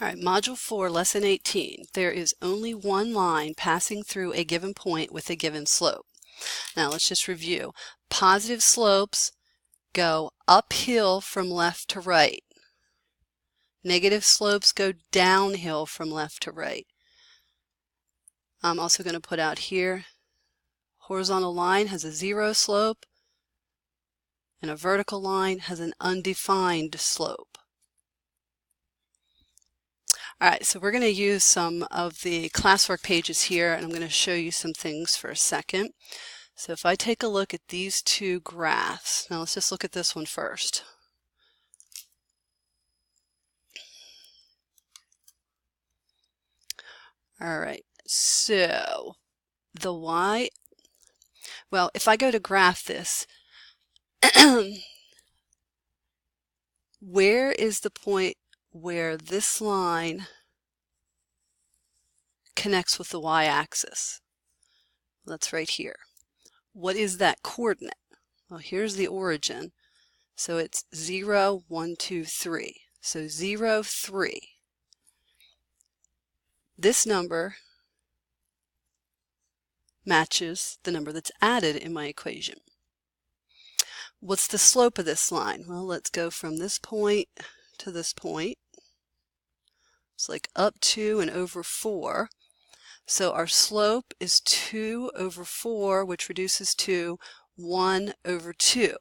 All right, Module 4, Lesson 18. There is only one line passing through a given point with a given slope. Now let's just review. Positive slopes go uphill from left to right. Negative slopes go downhill from left to right. I'm also going to put out here, horizontal line has a zero slope, and a vertical line has an undefined slope. All right, so we're going to use some of the classwork pages here, and I'm going to show you some things for a second. So if I take a look at these two graphs, now let's just look at this one first. All right, so the y, well, if I go to graph this, where is the point where this line connects with the y-axis? That's right here. What is that coordinate? Well, here's the origin. So it's 0, 1, 2, 3. So 0, 3. This number matches the number that's added in my equation. What's the slope of this line? Well, let's go from this point to this point. It's like up 2 and over 4. So our slope is 2 over 4, which reduces to 1 over 2.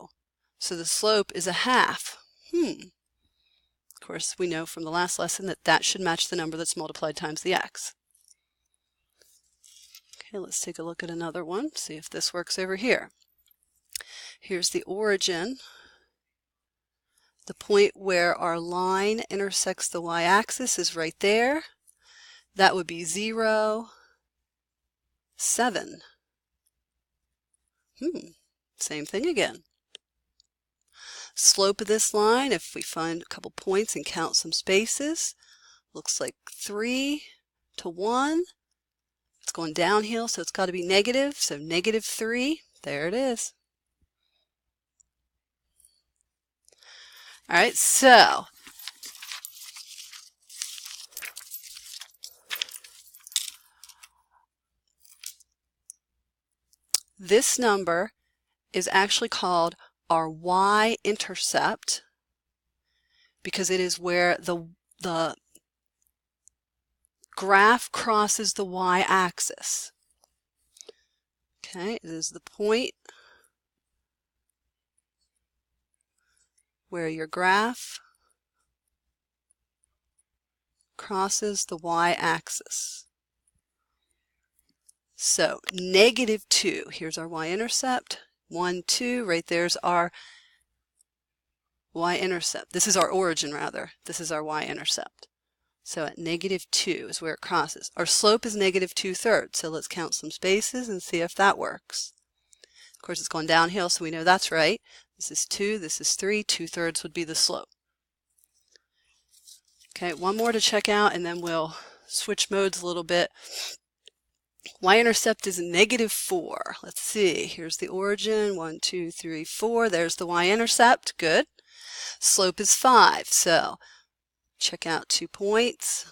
So the slope is a half. Of course, we know from the last lesson that that should match the number that's multiplied times the x. Okay, let's take a look at another one, see if this works over here. Here's the origin. The point where our line intersects the y-axis is right there. That would be 0, 7. Same thing again. Slope of this line, if we find a couple points and count some spaces, looks like 3 to 1. It's going downhill, so it's got to be negative, so negative 3. There it is. All right, so this number is actually called our y-intercept because it is where the graph crosses the y-axis. Okay, it is the point where your graph crosses the y-axis. So negative 2, here's our y-intercept. 1, 2, right there's our y-intercept. This is our origin, rather. This is our y-intercept. So at negative 2 is where it crosses. Our slope is negative 2/3, so let's count some spaces and see if that works. Of course, it's going downhill, so we know that's right. This is 2, this is 3, 2/3 would be the slope. Okay, one more to check out, and then we'll switch modes a little bit. Y-intercept is negative 4. Let's see, here's the origin, 1, 2, 3, 4. There's the y-intercept, good. Slope is 5, so check out 2 points.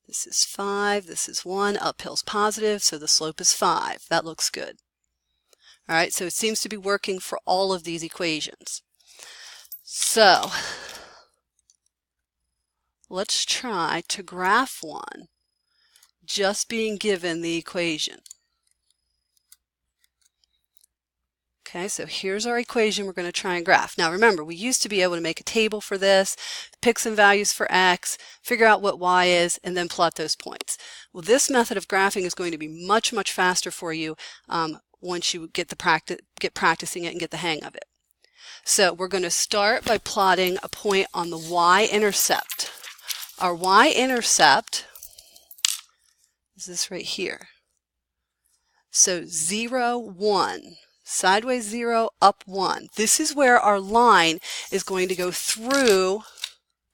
This is 5, this is 1, uphill's positive, so the slope is 5. That looks good. All right, so it seems to be working for all of these equations. So let's try to graph one just being given the equation. Okay, so here's our equation we're going to try and graph. Now remember, we used to be able to make a table for this, pick some values for x, figure out what y is, and then plot those points. Well, this method of graphing is going to be much, much faster for you once you get practicing it and get the hang of it. So we're going to start by plotting a point on the y-intercept. Our y-intercept is this right here. So 0, 1. Sideways 0, up 1. This is where our line is going to go through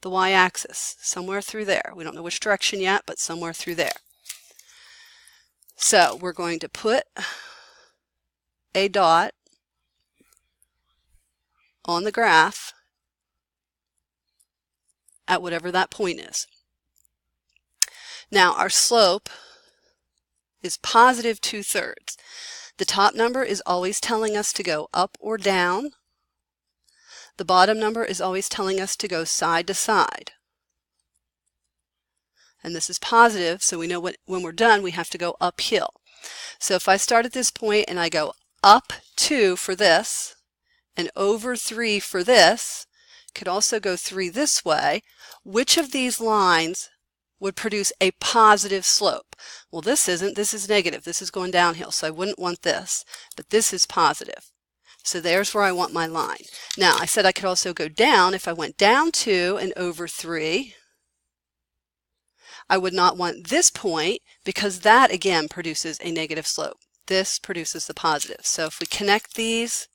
the y-axis, somewhere through there. We don't know which direction yet, but somewhere through there. So we're going to put a dot on the graph at whatever that point is. Now our slope is positive 2/3. The top number is always telling us to go up or down. The bottom number is always telling us to go side to side. And this is positive, so we know when we're done we have to go uphill. So if I start at this point and I go up 2 for this and over 3 for this, could also go 3 this way, which of these lines would produce a positive slope? Well, this isn't. This is negative. This is going downhill, so I wouldn't want this. But this is positive. So there's where I want my line. Now, I said I could also go down. If I went down 2 and over 3, I would not want this point because that, again, produces a negative slope. This produces the positive. So if we connect these,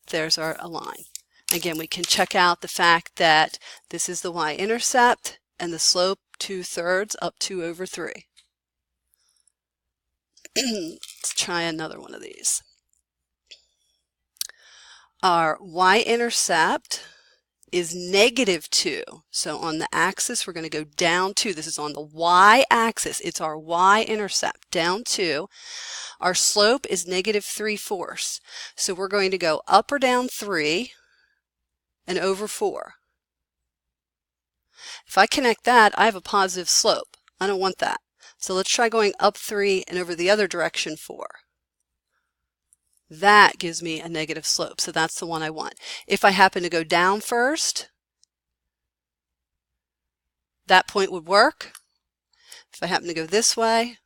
there's our line. Again, we can check out the fact that this is the y-intercept and the slope 2/3 up 2 over 3. Let's try another one of these. Our y-intercept is -2. So on the axis, we're going to go down 2. This is on the y-axis. It's our y-intercept, down 2. Our slope is -3/4. So we're going to go up or down 3 and over 4. If I connect that, I have a positive slope. I don't want that. So let's try going up 3 and over the other direction 4. That gives me a negative slope, so that's the one I want. If I happen to go down first, that point would work. If I happen to go this way,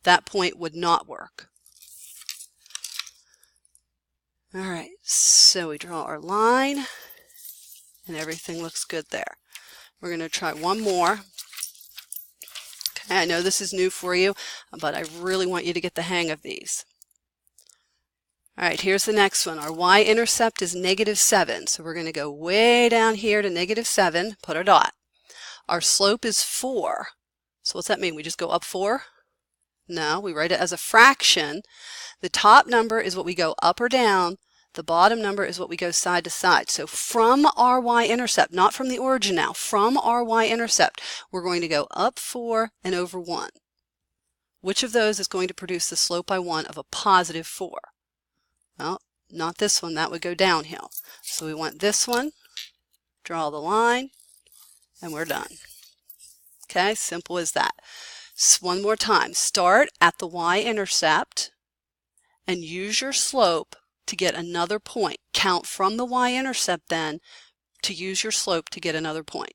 that point would not work. All right, so we draw our line, and everything looks good there. We're going to try one more. Okay, I know this is new for you, but I really want you to get the hang of these. All right, here's the next one. Our y-intercept is -7, so we're going to go way down here to -7, put our dot. Our slope is 4. So what's that mean? We just go up 4? No, we write it as a fraction. The top number is what we go up or down. The bottom number is what we go side to side. So from our y-intercept, not from the origin now, from our y-intercept, we're going to go up 4 and over 1. Which of those is going to produce the slope I want of a positive 4? Well, not this one. That would go downhill. So we want this one. Draw the line, and we're done. Okay, simple as that. So one more time. Start at the y-intercept and use your slope to get another point. Count from the y-intercept then to use your slope to get another point.